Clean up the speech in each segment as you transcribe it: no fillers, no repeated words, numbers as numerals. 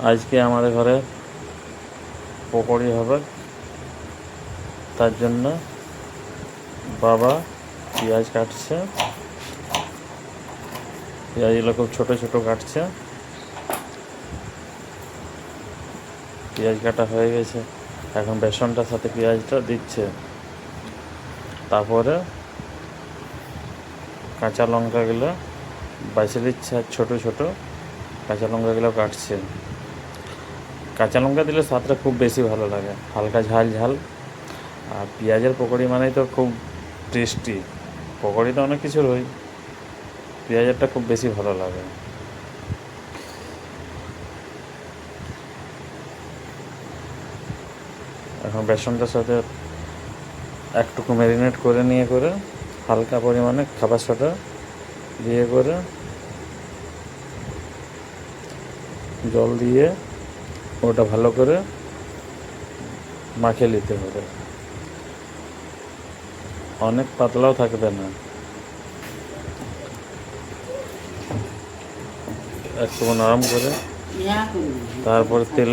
আজকে আমাদের ঘরে পকোড়ি হবে, তার জন্য বাবা পেঁয়াজ কাটছে। পেঁয়াজগুলো খুব ছোটো ছোটো কাটছে। পেঁয়াজ কাটা হয়ে গেছে, এখন বেসনটার সাথে পেঁয়াজটা দিচ্ছে। তারপরে কাঁচা লঙ্কাগুলো বাছে দিচ্ছে, আর ছোটো ছোটো কাঁচা লঙ্কাগুলো কাটছে। কাঁচা লঙ্কা দিলে স্বাদটা খুব বেশি ভালো লাগে, হালকা ঝাল ঝাল। আর পেঁয়াজের পকোড়ি মানেই তো খুব টেস্টি। পকোড়ি তো অনেক কিছুর হয়, পেঁয়াজেরটা খুব বেশি ভালো লাগে। এখন বেসনটার সাথে একটুকু ম্যারিনেট করে নিয়ে করে হালকা পরিমাণে খাবার সোডা দিয়ে করে জল দিয়ে ওটা ভালো করে মাখিয়ে নিতে হবে। অনেক পাতলাও থাকবে না, একটু নরম করে। তারপর তেল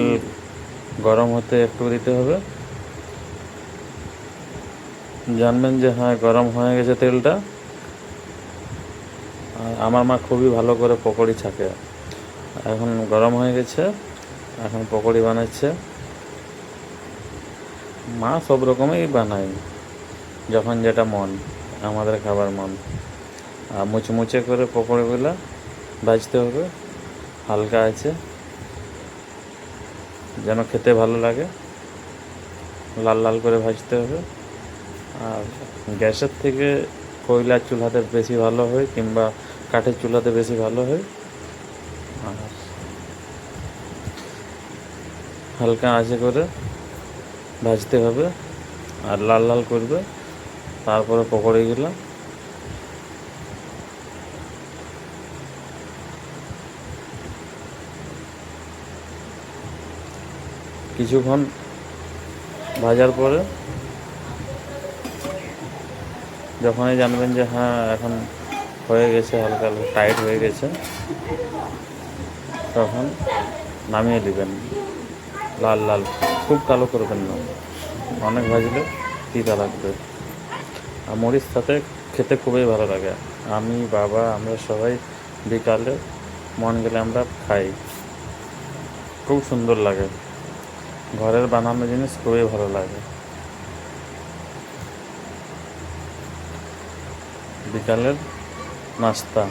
গরম হতে একটু দিতে হবে। জানবেন যে হ্যাঁ গরম হয়ে গেছে তেলটা। আর আমার মা খুবই ভালো করে পকোড়ি ছাঁকে। এখন গরম হয়ে গেছে, এখন পকোড়ি বানাচ্ছে। মা সব রকমই বানায়, যখন যেটা মন, আমাদের খাবার মন। আর মুচমুচে করে পকোড়িগুলো ভাজতে হবে হালকা আছে, যেন খেতে ভালো লাগে। লাল লাল করে ভাজতে হবে। আর গ্যাসের থেকে কয়লার চুলাতে বেশি ভালো হয়, কিংবা কাঠের চুলাতে বেশি ভালো হয়। আর হালকা আঁচে করে ভাজতে হবে, আর লাল লাল করবে। তারপরে পকোড়িগুলো কিছুক্ষণ ভাজার পরে যখনই জানবেন যে হ্যাঁ এখন হয়ে গেছে, হালকা হালকা টাইট হয়ে গেছে, তখন নামিয়ে নেবেন। লাল লাল, খুব কালো করবেন না, অনেক ভাজলে তিতা লাগবে। আর মুড়ির সাথে খেতে খুবই ভালো লাগে। আমি, বাবা, আমরা সবাই বিকালে মন গেলে আমরা খাই, খুব সুন্দর লাগে। ঘরের বানানো জিনিস খুবই ভালো লাগে। বিকালের নাস্তা।